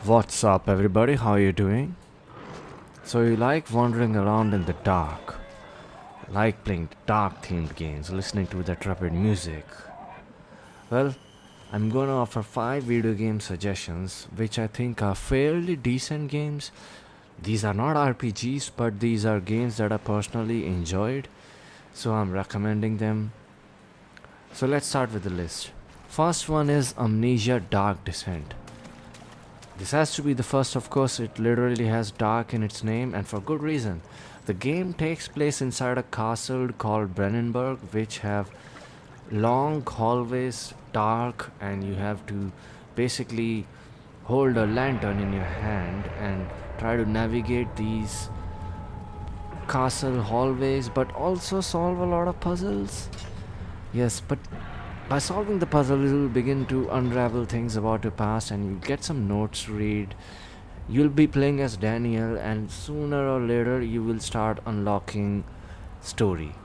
What's up, everybody? How you doing? So you like wandering around in the dark, like playing dark-themed games, listening to that rapid music. Well, I'm gonna offer 5 video game suggestions, which I think are fairly decent games. These are not RPGs, but these are games that I personally enjoyed, so I'm recommending them. So let's start with the list. First one is Amnesia Dark Descent. This has to be the first, of course. It literally has dark in its name, and for good reason. The game takes place inside a castle called Brennenburg, which have long hallways, dark, and you have to basically hold a lantern in your hand and try to navigate these castle hallways, but also solve a lot of puzzles. Yes, but by solving the puzzle, you will begin to unravel things about your past and you get some notes to read. You'll be playing as Daniel, and sooner or later, you will start unlocking story.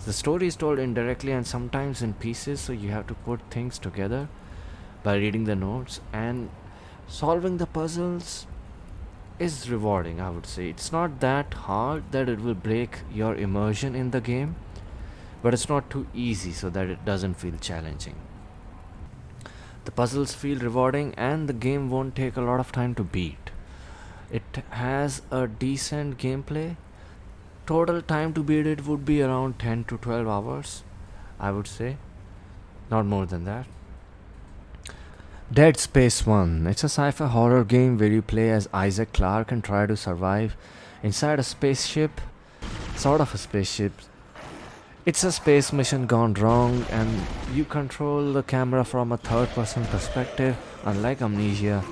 The story is told indirectly and sometimes in pieces, so you have to put things together by reading the notes, and solving the puzzles is rewarding, I would say. It's not that hard that it will break your immersion in the game, but it's not too easy so that it doesn't feel challenging. The puzzles feel rewarding and the game won't take a lot of time to beat. It has a decent gameplay. Total time to beat it would be around 10 to 12 hours, I would say. Not more than that. Dead Space 1. It's a sci-fi horror game where you play as Isaac Clarke and try to survive inside a spaceship. Sort of a spaceship. It's a space mission gone wrong, and you control the camera from a third person perspective, unlike Amnesia.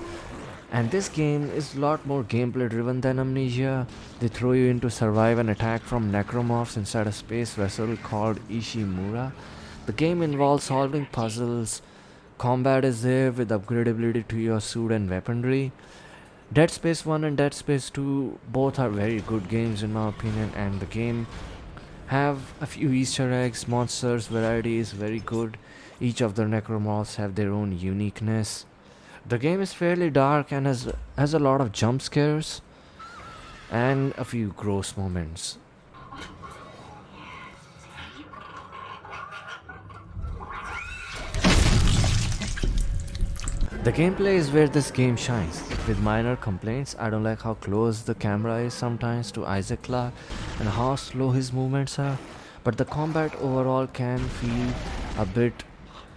And this game is a lot more gameplay driven than Amnesia. They throw you in to survive an attack from necromorphs inside a space vessel called Ishimura. The game involves solving puzzles. Combat is there with upgradability to your suit and weaponry. Dead Space 1 and Dead Space 2 both are very good games in my opinion, and the game have a few Easter eggs, monsters, variety is very good. Each of the necromorphs have their own uniqueness. The game is fairly dark and has a lot of jump scares and a few gross moments. The gameplay is where this game shines. With minor complaints, I don't like how close the camera is sometimes to Isaac Clarke and how slow his movements are, but the combat overall can feel a bit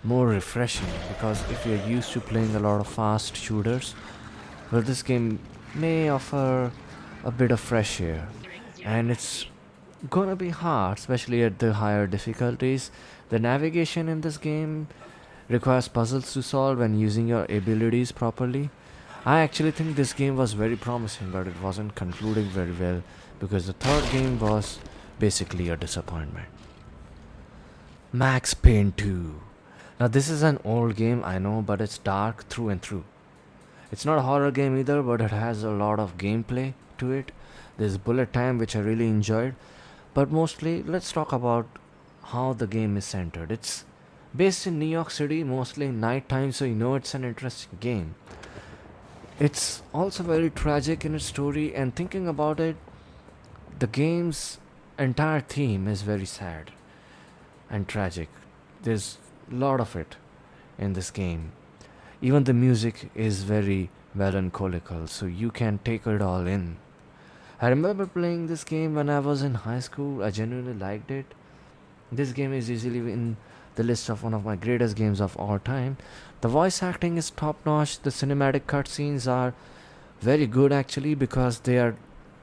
more refreshing because if you're used to playing a lot of fast shooters, well, this game may offer a bit of fresh air, and it's gonna be hard, especially at the higher difficulties. The navigation in this game requires puzzles to solve and using your abilities properly. I actually think this game was very promising, but it wasn't concluding very well because the third game was basically a disappointment. Max Payne 2. Now, this is an old game, I know, but it's dark through and through. It's not a horror game either, but it has a lot of gameplay to it. There's bullet time, which I really enjoyed. But mostly, let's talk about how the game is centered. It's based in New York City, mostly nighttime, so you know it's an interesting game. It's also very tragic in its story, and thinking about it, the game's entire theme is very sad and tragic. There's a lot of it in this game. Even the music is very melancholical, so you can take it all in. I remember playing this game when I was in high school. I genuinely liked it. This game is easily in the list of one of my greatest games of all time. The voice acting is top notch. The cinematic cutscenes are very good actually because they are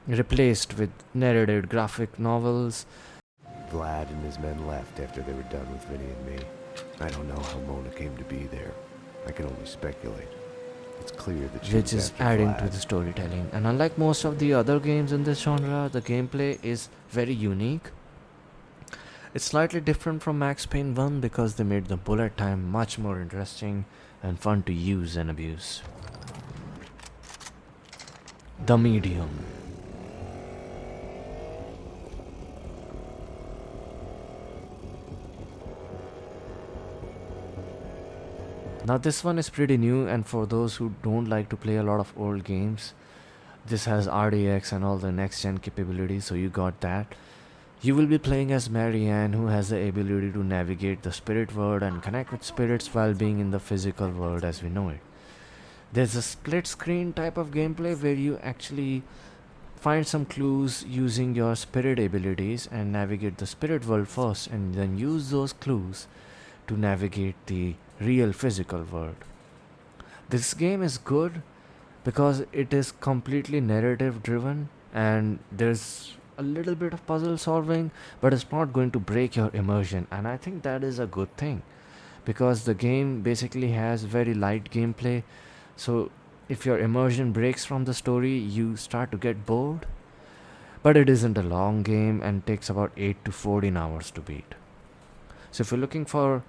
replaced with narrated graphic novels. Vlad and his men left after they were done with Vinny and me. I don't know how Mona came to be there. I can only speculate. It's clear that she Which was is after adding Vlad. to the storytelling. And unlike most of the other games in this genre, the gameplay is very unique. It's slightly different from Max Payne 1 because they made the bullet time much more interesting and fun to use and abuse. The Medium. Now this one is pretty new, and for those who don't like to play a lot of old games, this has RDX and all the next gen capabilities, so you got that. You will be playing as Marianne, who has the ability to navigate the spirit world and connect with spirits while being in the physical world as we know it. There's a split screen type of gameplay where you actually find some clues using your spirit abilities and navigate the spirit world first, and then use those clues to navigate the real physical world. This game is good because it is completely narrative driven, and there's a little bit of puzzle solving, but it's not going to break your immersion, and I think that is a good thing because the game basically has very light gameplay. So if your immersion breaks from the story, you start to get bored, but it isn't a long game and takes about 8 to 14 hours to beat. So if you're looking for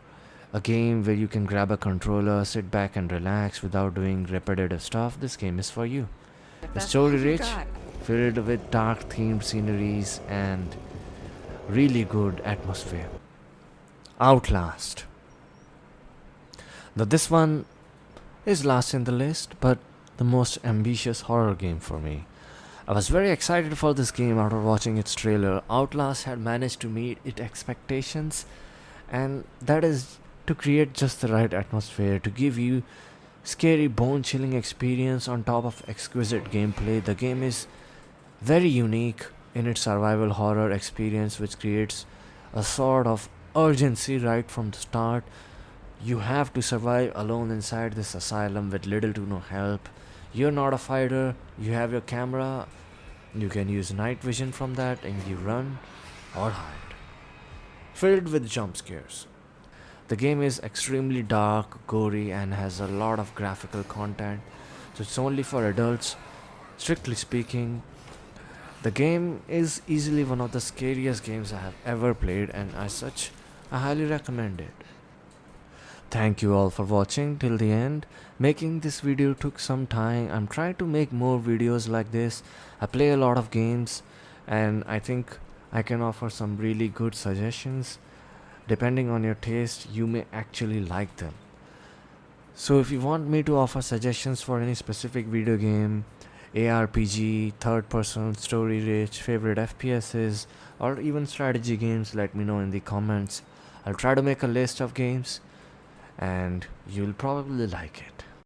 a game where you can grab a controller, sit back and relax without doing repetitive stuff, this game is for you. It's story rich, filled with dark themed sceneries and really good atmosphere. Outlast. Now this one is last in the list, but the most ambitious horror game for me. I was very excited for this game after watching its trailer. Outlast had managed to meet its expectations, and that is to create just the right atmosphere to give you scary bone-chilling experience on top of exquisite gameplay. The game is very unique in its survival horror experience, which creates a sort of urgency right from the start. You have to survive alone inside this asylum with little to no help. You're not a fighter, you have your camera, you can use night vision from that, and you run or hide. Filled with jump scares. The game is extremely dark, gory, and has a lot of graphical content, so it's only for adults. Strictly speaking, the game is easily one of the scariest games I have ever played, and as such, I highly recommend it. Thank you all for watching till the end. Making this video took some time. I'm trying to make more videos like this. I play a lot of games, and I think I can offer some really good suggestions. Depending on your taste, you may actually like them. So if you want me to offer suggestions for any specific video game, ARPG, third person, story rich, favorite FPSs, or even strategy games, let me know in the comments. I'll try to make a list of games and you'll probably like it.